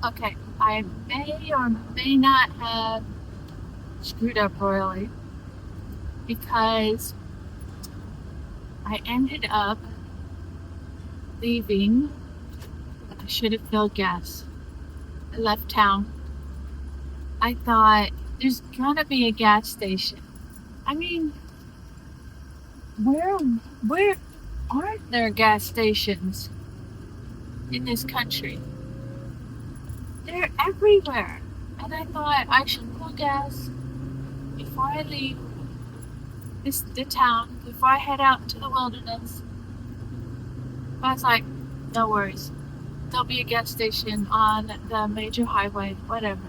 Okay, I may or may not have screwed up royally because I ended up leaving. I should have filled gas. I left town. I thought there's gotta be a gas station. I mean, where aren't there gas stations in this country? They're everywhere. And I thought I should fill gas before I leave the town, before I head out into the wilderness. But I was like, no worries. There'll be a gas station on the major highway, whatever.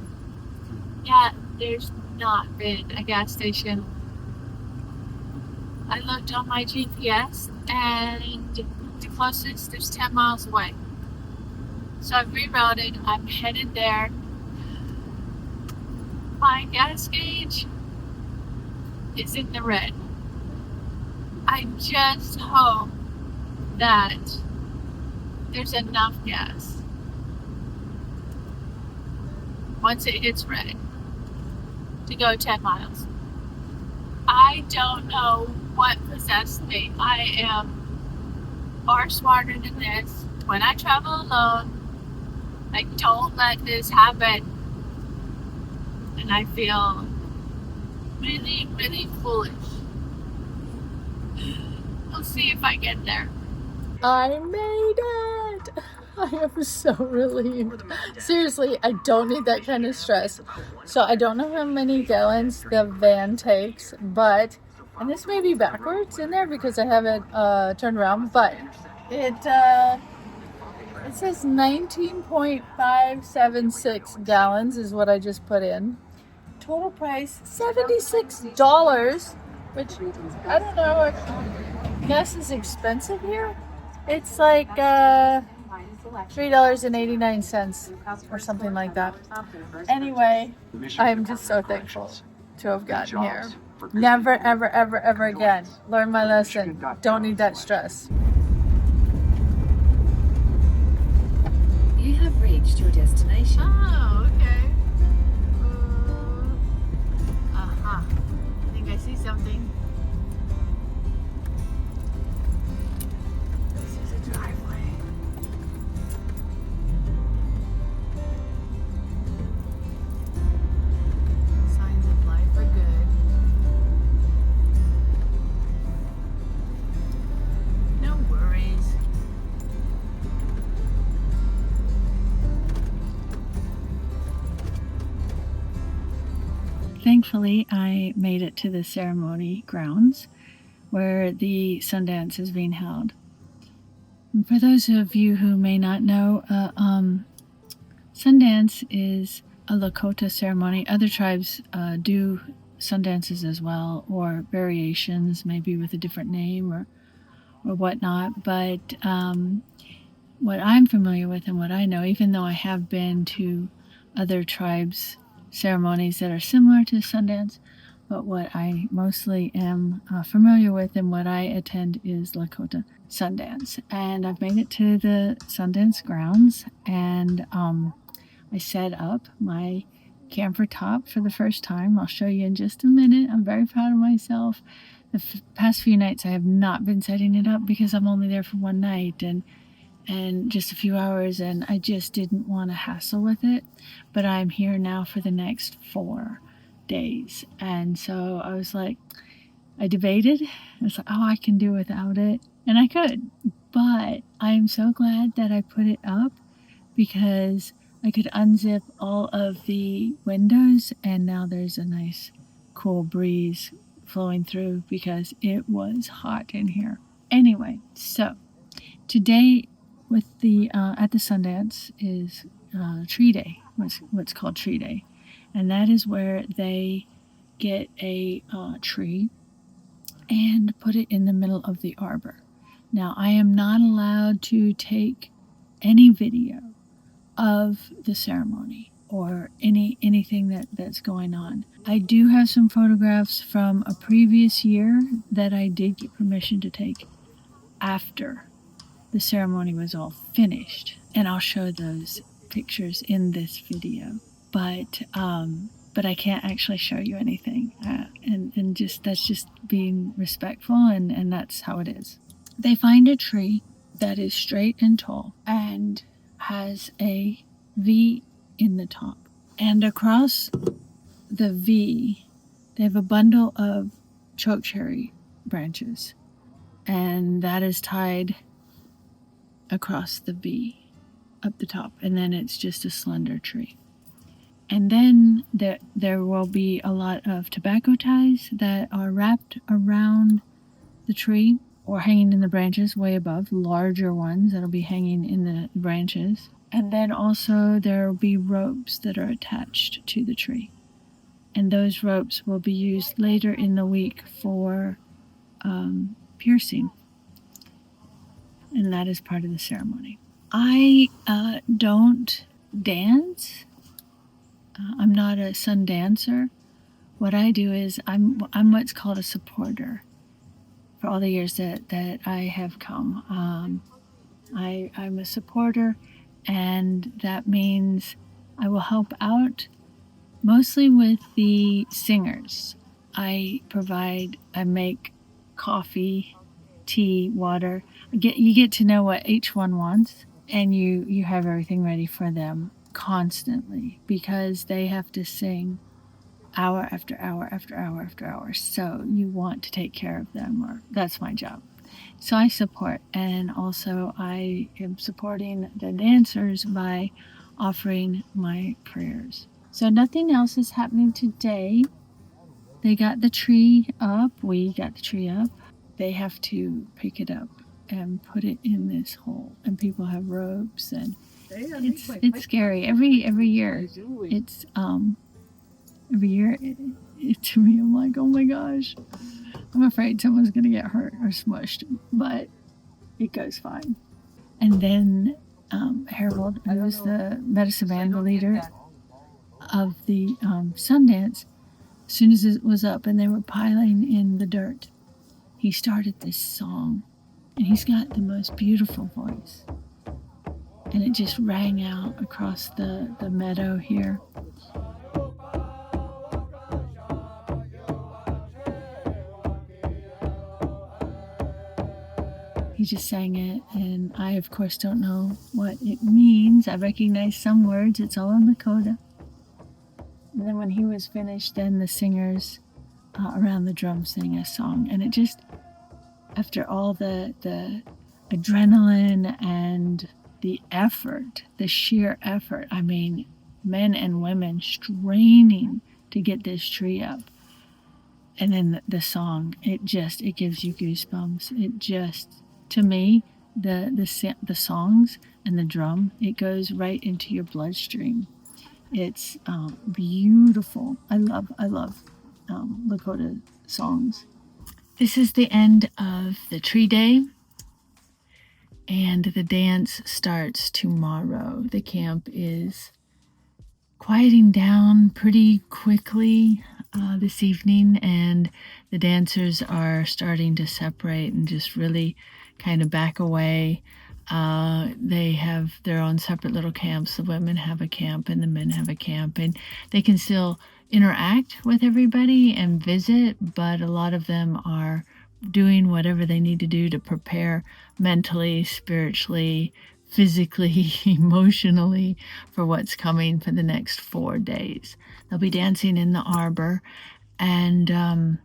Yeah, there's not been a gas station. I looked on my GPS and the closest is 10 miles away. So I've rerouted, I'm headed there. My gas gauge is in the red. I just hope that there's enough gas once it hits red to go 10 miles. I don't know what possessed me. I am far smarter than this. When I travel alone, I don't let this happen. And I feel really, really foolish. We'll see if I get there. I made it! I am so relieved. Seriously, I don't need that kind of stress. So I don't know how many gallons the van takes, but, and this may be backwards in there because I have it turned around, but it says 19.576 gallons is what I just put in. Total price $76, which I don't know if gas is expensive here. It's like $3.89 or something like that. Anyway, I'm just so thankful to have gotten here. Never, ever, ever, ever again. Learn my lesson. Don't need that stress. You have reached your destination. Oh, okay. I think I see something. This is a driveway. Signs of life are good. No worries. Thankfully, I made it to the ceremony grounds where the Sundance is being held. And for those of you who may not know, Sundance is a Lakota ceremony. Other tribes do Sundances as well, or variations, maybe with a different name or whatnot. But what I'm familiar with and what I know, even though I have been to other tribes' ceremonies that are similar to Sundance, but what I mostly am familiar with and what I attend is Lakota Sundance. And I've made it to the Sundance grounds, and I set up my camper top for the first time. I'll show you in just a minute. I'm very proud of myself. The past few nights I have not been setting it up because I'm only there for one night and just a few hours, and I just didn't want to hassle with it. But I'm here now for the next 4 days, and so I was like, I debated. I was like, oh, I can do without it, and I could, but I'm so glad that I put it up because I could unzip all of the windows, and now there's a nice cool breeze flowing through because it was hot in here. Anyway, so today with the at the Sundance is Tree Day, what's called Tree Day, and that is where they get a tree and put it in the middle of the arbor. Now, I am not allowed to take any video of the ceremony or anything that's going on. I do have some photographs from a previous year that I did get permission to take after the ceremony was all finished, and I'll show those pictures in this video, but I can't actually show you anything, and just that's just being respectful, and that's how it is. They find a tree that is straight and tall and has a V in the top, and across the V they have a bundle of chokecherry branches, and that is tied across the V up the top, and then it's just a slender tree. And then there will be a lot of tobacco ties that are wrapped around the tree or hanging in the branches way above, larger ones that'll be hanging in the branches. And then also there will be ropes that are attached to the tree. And those ropes will be used later in the week for piercing. And that is part of the ceremony. I don't dance. I'm not a sun dancer. What I do is I'm what's called a supporter. For all the years that I have come, I'm a supporter, and that means I will help out mostly with the singers. I make coffee, tea, water. You get to know what each one wants, and you have everything ready for them constantly, because they have to sing hour after hour after hour after hour. So you want to take care of them, or that's my job. So I support, and also I am supporting the dancers by offering my prayers. So nothing else is happening today. They got the tree up. We got the tree up. They have to pick it up and put it in this hole, and people have ropes, and it's scary. Every year, it's every year to me, I'm like, oh my gosh, I'm afraid someone's gonna get hurt or smushed, but it goes fine. And then Harold, who was the medicine man, the leader of the Sundance, as soon as it was up and they were piling in the dirt, he started this song, and he's got the most beautiful voice, and it just rang out across the meadow here. He just sang it, and I, of course, don't know what it means. I recognize some words. It's all in Lakota. And then when he was finished, then the singers around the drum sang a song. And it just, after all the adrenaline and the effort, the sheer effort, I mean, men and women straining to get this tree up. And then the song, it gives you goosebumps. It just, to me, the songs and the drum, it goes right into your bloodstream. It's beautiful. I love Lakota songs. This is the end of the tree day, and the dance starts tomorrow. The camp is quieting down pretty quickly this evening, and the dancers are starting to separate and just really kind of back away. They have their own separate little camps. The women have a camp and the men have a camp, and they can still interact with everybody and visit, but a lot of them are doing whatever they need to do to prepare mentally, spiritually, physically, emotionally for what's coming for the next 4 days. They'll be dancing in the arbor, and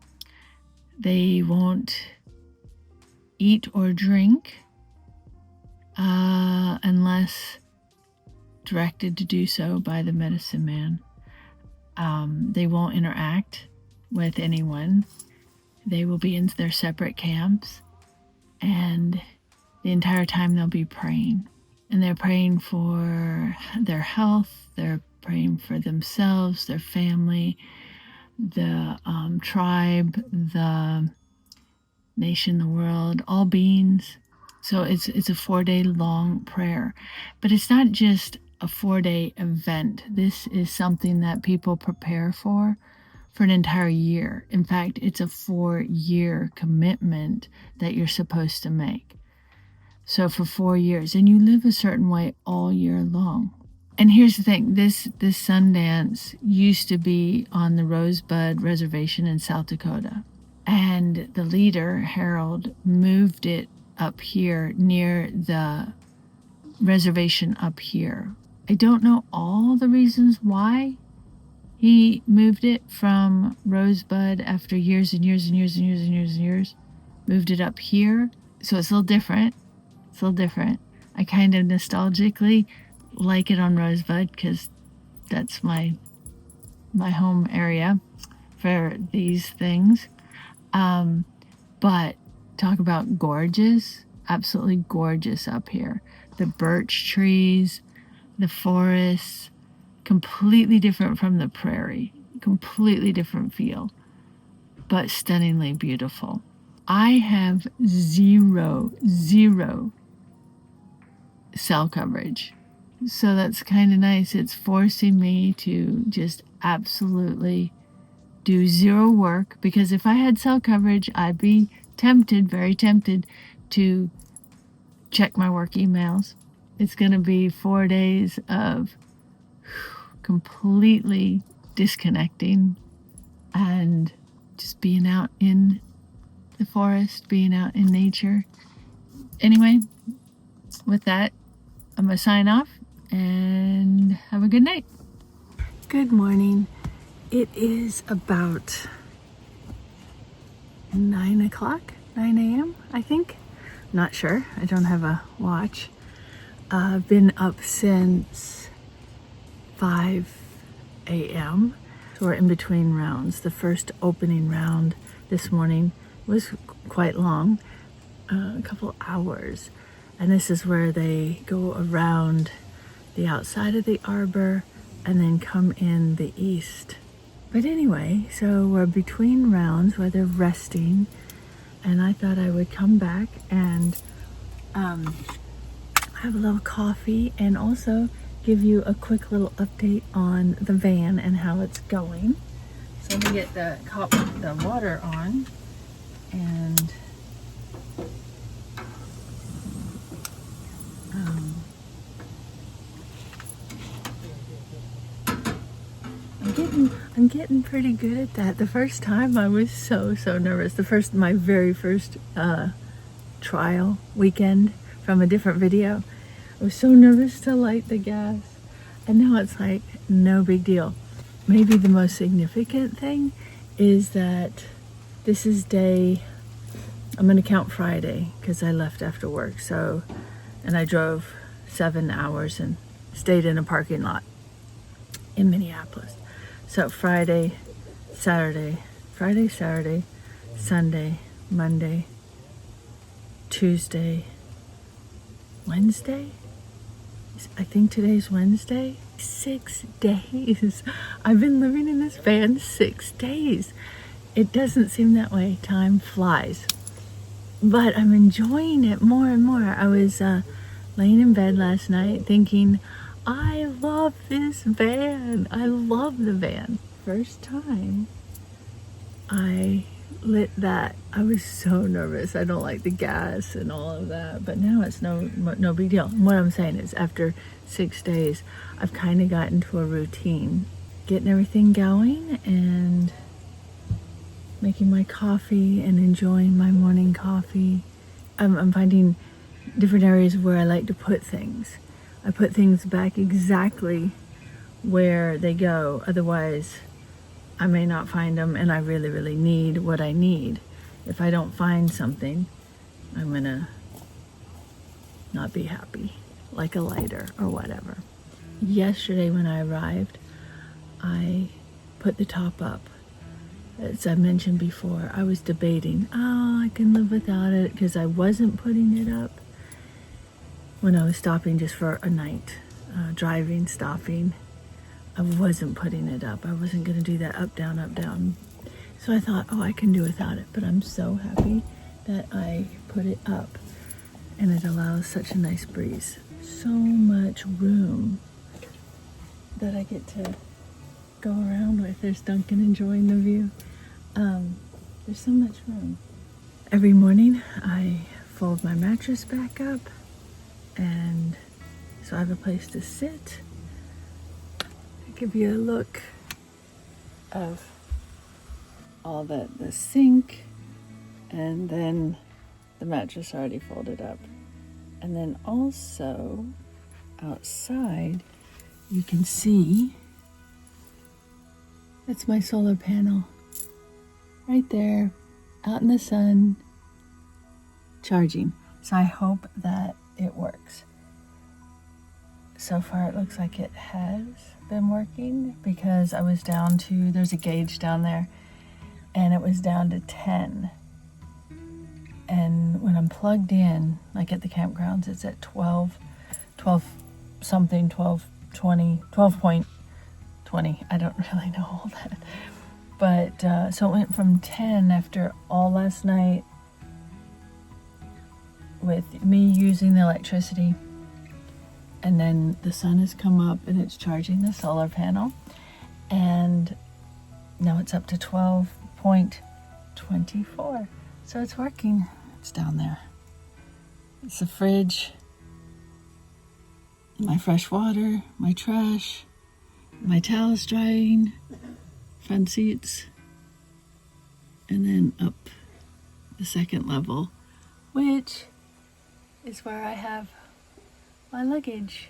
they won't eat or drink unless directed to do so by the medicine man. They won't interact with anyone. They will be in their separate camps, and the entire time they'll be praying. And they're praying for their health, they're praying for themselves, their family, the tribe, the nation, the world, all beings. So it's a 4-day long prayer. But it's not just a 4-day event. This is something that people prepare for an entire year. In fact, it's a 4-year commitment that you're supposed to make. So for 4 years, and you live a certain way all year long. And here's the thing, this Sundance used to be on the Rosebud Reservation in South Dakota. And the leader, Harold, moved it up here near the reservation up here. I don't know all the reasons why he moved it from Rosebud after years and years and years and years and years and years. Moved it up here. So it's a little different. It's a little different. I kind of nostalgically like it on Rosebud because that's my home area for these things. But talk about gorgeous, absolutely gorgeous up here. The birch trees, the forests, completely different from the prairie, completely different feel, but stunningly beautiful. I have zero cell coverage. So that's kind of nice. It's forcing me to just absolutely do zero work, because if I had cell coverage, I'd be tempted, very tempted, to check my work emails. It's going to be 4 days of completely disconnecting and just being out in the forest, being out in nature. Anyway, with that, I'm going to sign off and have a good night. Good morning. It is about 9 o'clock, 9 a.m., I think. Not sure. I don't have a watch. I've been up since 5 a.m. So we're in between rounds. The first opening round this morning was quite long, a couple hours. And this is where they go around the outside of the arbor and then come in the east. But anyway, so we're between rounds where they're resting, and I thought I would come back and have a little coffee and also give you a quick little update on the van and how it's going. So let me get the water on, and I'm getting pretty good at that. The first time I was so nervous. My very first trial weekend from a different video, I was so nervous to light the gas, and now it's like no big deal. Maybe the most significant thing is that this is I'm going to count Friday because I left after work. And I drove 7 hours and stayed in a parking lot in Minneapolis. So Friday, Saturday, Sunday, Monday, Tuesday, Wednesday. I think today's Wednesday. 6 days. I've been living in this van 6 days. It doesn't seem that way. Time flies. But I'm enjoying it more and more. I was laying in bed last night thinking, I love this van. I love the van. First time I lit that, I was so nervous. I don't like the gas and all of that, but now it's no big deal. And what I'm saying is, after 6 days, I've kind of gotten to a routine, getting everything going and making my coffee and enjoying my morning coffee. I'm finding different areas where I like to put things. I put things back exactly where they go. Otherwise, I may not find them, and I really need what I need. If I don't find something, I'm gonna not be happy, like a lighter or whatever. Yesterday when I arrived, I put the top up. As I mentioned before, I was debating, I can live without it, because I wasn't putting it up when I was stopping just for a night, stopping. I wasn't putting it up. I wasn't going to do that up, down. So I thought, I can do without it. But I'm so happy that I put it up, and it allows such a nice breeze. So much room that I get to go around with. There's Duncan enjoying the view. There's so much room. Every morning I fold my mattress back up, and so I have a place to sit. give you a look of all the sink, and then the mattress already folded up. And then also outside, you can see that's my solar panel right there out in the sun charging. So I hope that it works. So far it looks like it has been working, because I was down to, there's a gauge down there, and it was down to 10. And when I'm plugged in, like at the campgrounds, it's at 12 something, 12.20. I don't really know all that. But so it went from 10 after all last night with me using the electricity. And then the sun has come up and it's charging the solar panel. And now it's up to 12.24. So it's working. It's down there. It's the fridge, my fresh water, my trash, my towels drying, front seats, and then up the second level, which is where I have my luggage.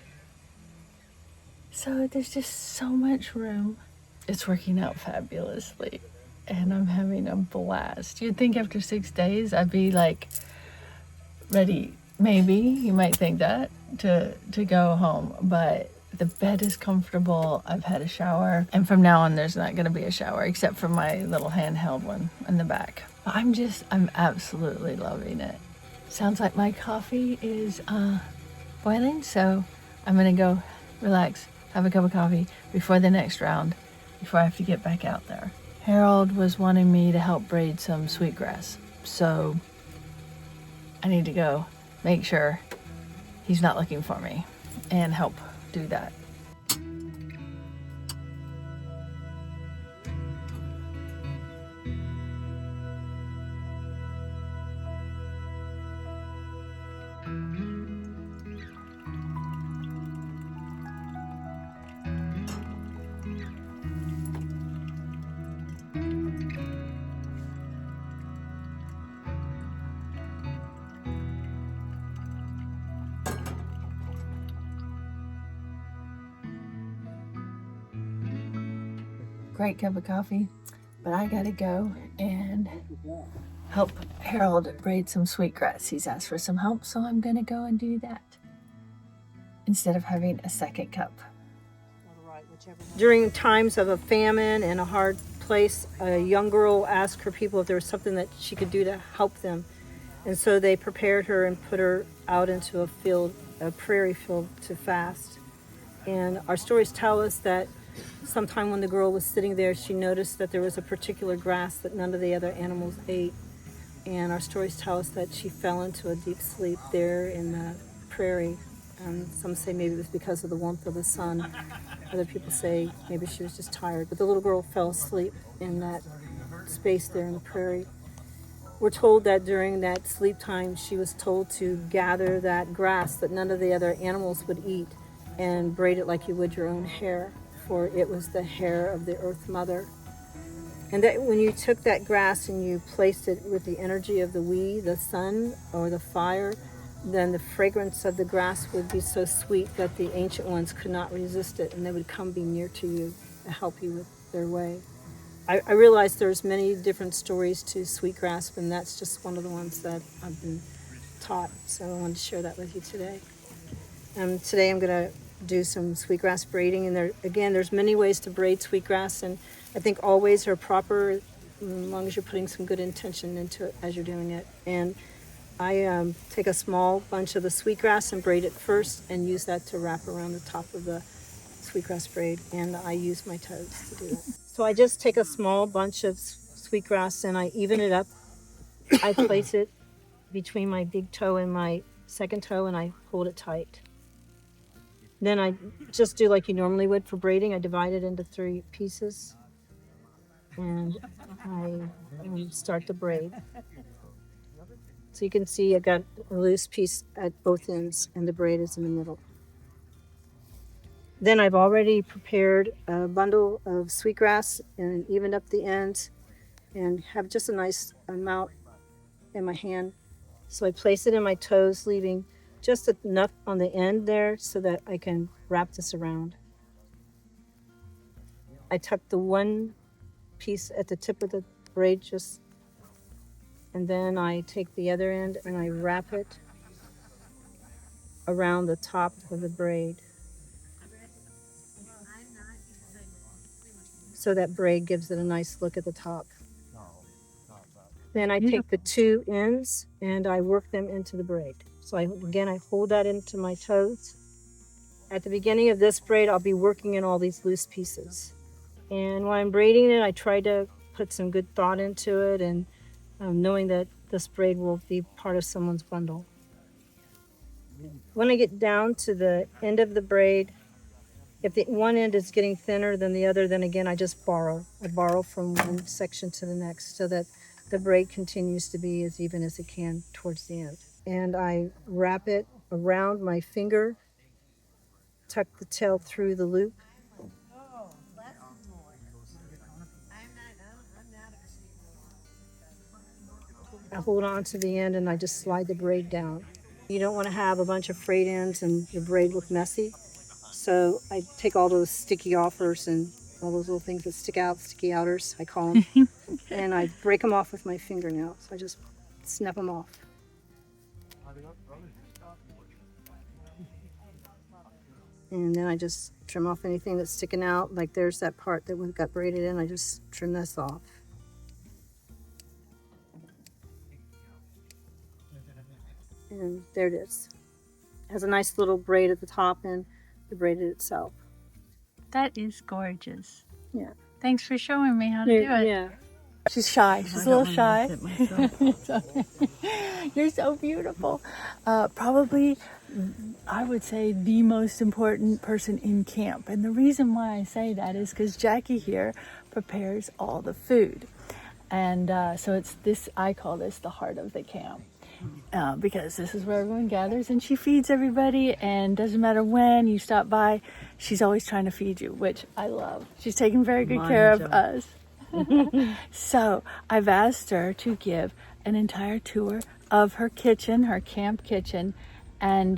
So there's just so much room. It's working out fabulously, and I'm having a blast. You'd think after 6 days I'd be like ready, maybe, you might think that, to go home, but the bed is comfortable. I've had a shower, and from now on there's not going to be a shower except for my little handheld one in the back. I'm absolutely loving it. Sounds like my coffee is boiling, so I'm gonna go relax, have a cup of coffee before the next round, before I have to get back out there. Harold was wanting me to help braid some sweetgrass, so I need to go make sure he's not looking for me and help do that. Great cup of coffee, but I gotta go and help Harold braid some sweetgrass. He's asked for some help, so I'm gonna go and do that instead of having a second cup. During times of a famine and a hard place, a young girl asked her people if there was something that she could do to help them. And so they prepared her and put her out into a field, a prairie field, to fast. And our stories tell us that sometime when the girl was sitting there, she noticed that there was a particular grass that none of the other animals ate. And our stories tell us that she fell into a deep sleep there in the prairie. Some say maybe it was because of the warmth of the sun. Other people say maybe she was just tired. But the little girl fell asleep in that space there in the prairie. We're told that during that sleep time, she was told to gather that grass that none of the other animals would eat and braid it like you would your own hair, for it was the hair of the Earth Mother. And that when you took that grass and you placed it with the energy of the sun, or the fire, then the fragrance of the grass would be so sweet that the ancient ones could not resist it, and they would come be near to you to help you with their way. I realize there's many different stories to sweetgrass, and that's just one of the ones that I've been taught, so I wanted to share that with you today. Today I'm going to do some sweetgrass braiding, and there's many ways to braid sweetgrass, and I think all ways are proper as long as you're putting some good intention into it as you're doing it. And I take a small bunch of the sweetgrass and braid it first, and use that to wrap around the top of the sweetgrass braid, and I use my toes to do that. So I just take a small bunch of sweetgrass and I even it up. I place it between my big toe and my second toe, and I hold it tight. Then I just do like you normally would for braiding. I divide it into 3 pieces, and I start the braid. So you can see I got a loose piece at both ends, and the braid is in the middle. Then I've already prepared a bundle of sweetgrass and evened up the ends and have just a nice amount in my hand. So I place it in my toes, leaving just enough on the end there so that I can wrap this around. I tuck the one piece at the tip of the braid just, and then I take the other end and I wrap it around the top of the braid. So that braid gives it a nice look at the top. Then I take the two ends and I work them into the braid. So I hold that into my toes. At the beginning of this braid, I'll be working in all these loose pieces. And while I'm braiding it, I try to put some good thought into it and knowing that this braid will be part of someone's bundle. When I get down to the end of the braid, if the one end is getting thinner than the other, then again, I just borrow. I borrow from one section to the next so that the braid continues to be as even as it can towards the end. And I wrap it around my finger, tuck the tail through the loop. I hold on to the end and I just slide the braid down. You don't want to have a bunch of frayed ends and your braid look messy. So I take all those sticky offers and all those little things that stick out, sticky outers, I call them, and I break them off with my fingernail. So I just snap them off. And then I just trim off anything that's sticking out. Like there's that part that got braided in. I just trim this off. And there it is. It has a nice little braid at the top and the braided itself. That is gorgeous. Yeah. Thanks for showing me how to do it. Yeah. She's shy. She's a little shy. You're so beautiful. Probably, I would say, the most important person in camp. And the reason why I say that is because Jackie here prepares all the food. And so it's this, I call this the heart of the camp. Because this is where everyone gathers and she feeds everybody, and doesn't matter when you stop by, she's always trying to feed you, which I love. She's taking very good care of us. So I've asked her to give an entire tour of her kitchen, her camp kitchen, and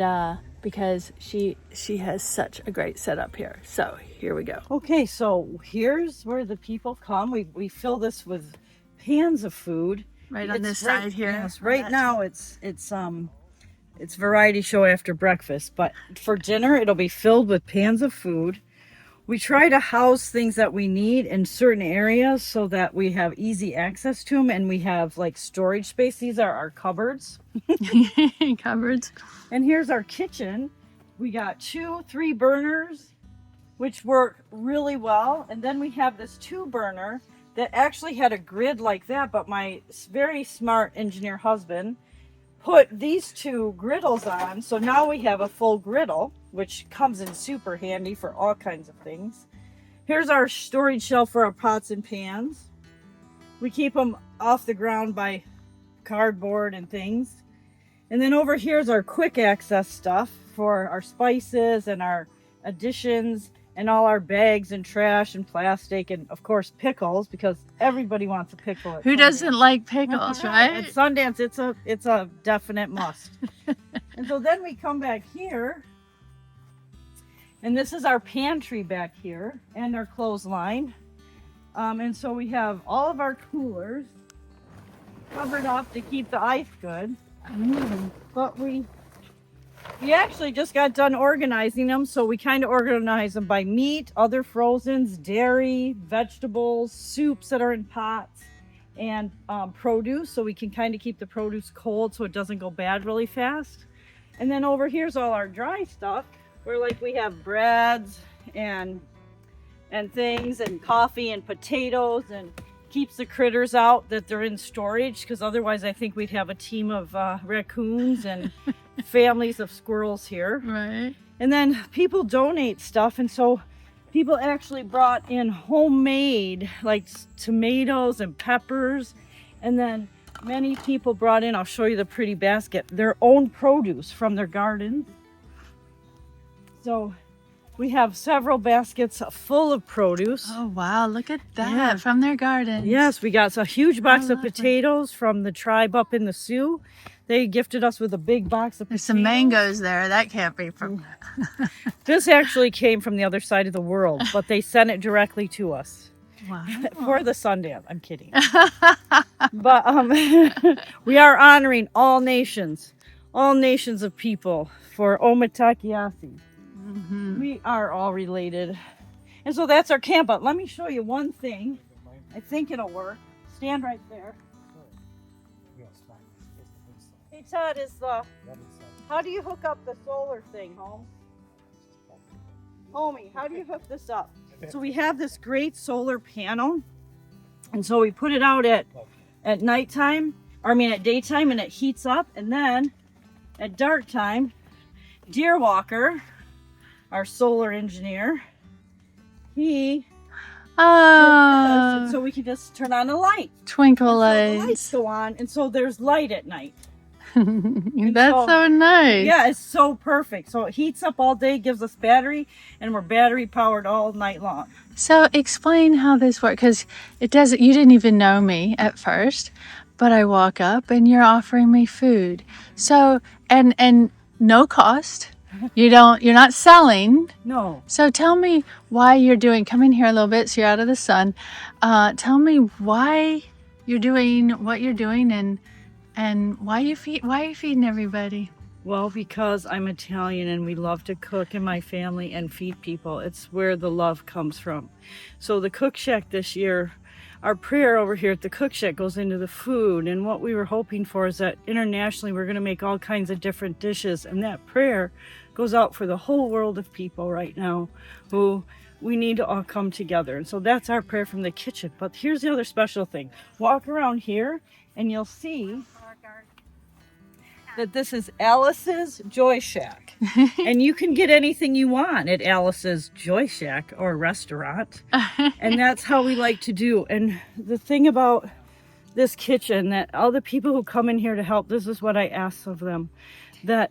because she has such a great setup here. So here we go. Okay, so here's where the people come. We fill this with pans of food. Right on this side here. Yes, right now it's variety show after breakfast, but for dinner it'll be filled with pans of food. We try to house things that we need in certain areas so that we have easy access to them, and we have like storage space. These are our cupboards. Cupboards. And here's our kitchen. We got 2-3 burners, which work really well. And then we have this 2-burner that actually had a grid like that, but my very smart engineer husband put these 2 griddles on. So now we have a full griddle, which comes in super handy for all kinds of things. Here's our storage shelf for our pots and pans. We keep them off the ground by cardboard and things. And then over here is our quick access stuff for our spices and our additions and all our bags and trash and plastic and of course pickles, because everybody wants a pickle. Who doesn't like pickles, right? At Sundance, it's a definite must. And so then we come back here, and this is our pantry back here and our clothesline. And so we have all of our coolers covered up to keep the ice good. But we actually just got done organizing them, so we kind of organize them by meat, other frozens, dairy, vegetables, soups that are in pots, and produce, so we can kind of keep the produce cold so it doesn't go bad really fast. And then over here's all our dry stuff, where like we have breads and things, and coffee and potatoes, and keeps the critters out that they're in storage, because otherwise I think we'd have a team of raccoons and families of squirrels here. Right. And then people donate stuff, and so people actually brought in homemade like tomatoes and peppers, and then many people brought in, I'll show you the pretty basket, their own produce from their gardens. So We have several baskets full of produce. Oh, wow. Look at that Yeah. from their garden. Yes, we got a huge box of lovely. potatoes from the tribe up in the Sioux. They gifted us with a big box of There's potatoes. some mangoes there. That can't be from. This actually came from the other side of the world, but they sent it directly to us Wow. for the Sundance. I'm kidding. But we are honoring all nations of people for Omatakiasi. We are all related. And so that's our camp out. Let me show you one thing. I think it'll work. Stand right there. Hey Todd, how do you hook up the solar thing, Holmes? Homie, how do you hook this up? So we have this great solar panel, and so we put it out at nighttime, at daytime, and it heats up, and then at dark time, Deer Walker, our solar engineer, he Oh, so we can just turn on a light. twinkle So the lights lights. go on, and so there's light at night. That's so nice. Yeah, it's so perfect. So it heats up all day, gives us battery, and we're battery powered all night long. So explain how this works, because it doesn't. You didn't even know me at first, but I walk up and you're offering me food. So and no cost. You're not selling. No. So tell me why you're doing. Come in here a little bit, so you're out of the sun. Tell me why you're doing what you're doing, and why are you feeding everybody. Well, because I'm Italian and we love to cook in my family and feed people. It's where the love comes from. So the Cook Shack this year, our prayer over here at the Cook Shack goes into the food. And what we were hoping for is that internationally we're going to make all kinds of different dishes. And that prayer goes out for the whole world of people right now who we need to all come together. And so that's our prayer from the kitchen. But here's the other special thing. Walk around here and you'll see that this is Alice's Joy Shack. And you can get anything you want at Alice's Joy Shack or restaurant. And that's how we like to do. And the thing about this kitchen, that all the people who come in here to help, this is what I ask of them, that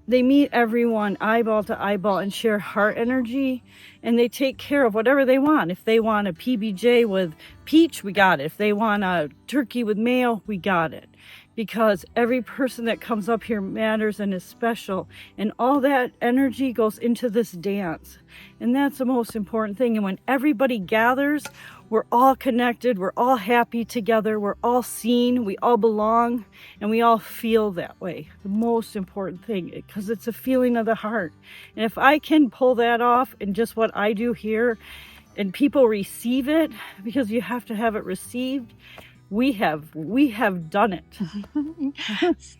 they meet everyone eyeball to eyeball and share heart energy, and they take care of whatever they want. If they want a PBJ with peach, we got it. If they want a turkey with mayo, we got it. Because every person that comes up here matters and is special, and all that energy goes into this dance, and that's the most important thing. And when everybody gathers, we're all connected, we're all happy together, we're all seen, we all belong, and we all feel that way. The most important thing, because it's a feeling of the heart. And if I can pull that off in just what I do here, and people receive it, because you have to have it received, we have done it.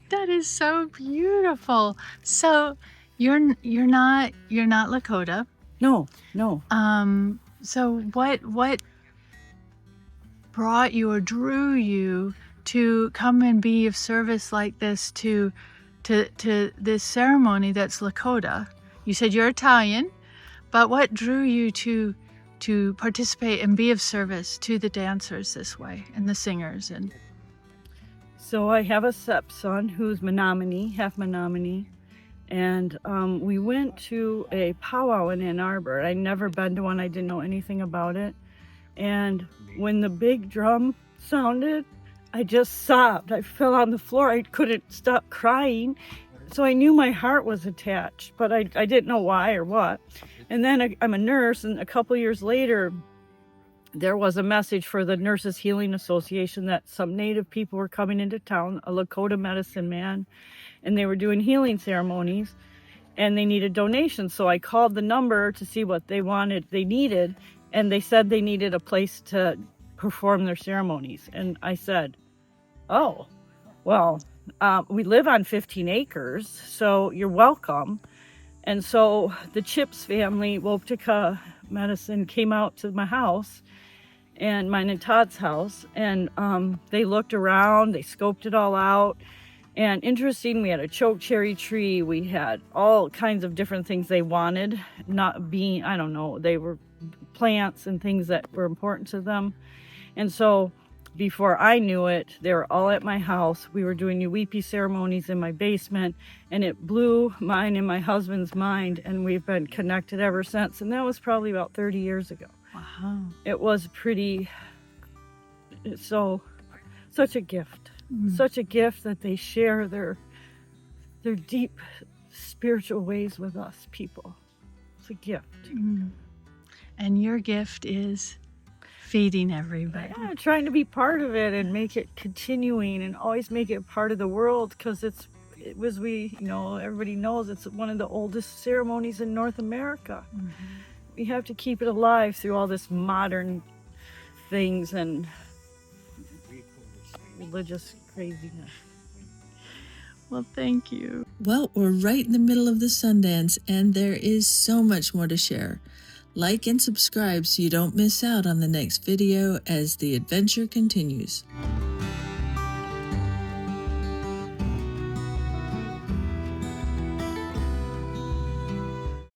That is so beautiful. So you're not Lakota. No. So what brought you or drew you to come and be of service like this to this ceremony that's Lakota? You said you're Italian, but what drew you to participate and be of service to the dancers this way and the singers? And so I have a stepson who's Menominee, half Menominee, and we went to a powwow in Ann Arbor. I'd never been to one, I didn't know anything about it, and when the big drum sounded, I just sobbed. I fell on the floor. I couldn't stop crying. So I knew my heart was attached, but I didn't know why or what. And then I'm a nurse, and a couple years later, there was a message for the Nurses Healing Association that some Native people were coming into town, a Lakota medicine man, and they were doing healing ceremonies, and they needed donations. So I called the number to see what they needed, and they said they needed a place to perform their ceremonies. And I said, oh, well, we live on 15 acres, so you're welcome. And so the Chips family, Woptika Medicine, came out to my house, and mine and Todd's house, and they looked around, they scoped it all out. And interesting, we had a chokecherry tree, we had all kinds of different things they wanted, they were plants and things that were important to them. And so before I knew it, they were all at my house. We were doing Yuwipi ceremonies in my basement, and it blew mine and my husband's mind, and we've been connected ever since. And that was probably about 30 years ago. Wow. It was such a gift. Such a gift that they share their deep spiritual ways with us people. It's a gift. And your gift is feeding everybody. Yeah, trying to be part of it and make it continuing and always make it part of the world, because everybody knows it's one of the oldest ceremonies in North America. We have to keep it alive through all this modern things and religious craziness. Well, thank you. Well, we're right in the middle of the Sundance, and there is so much more to share. Like and subscribe so you don't miss out on the next video as the adventure continues.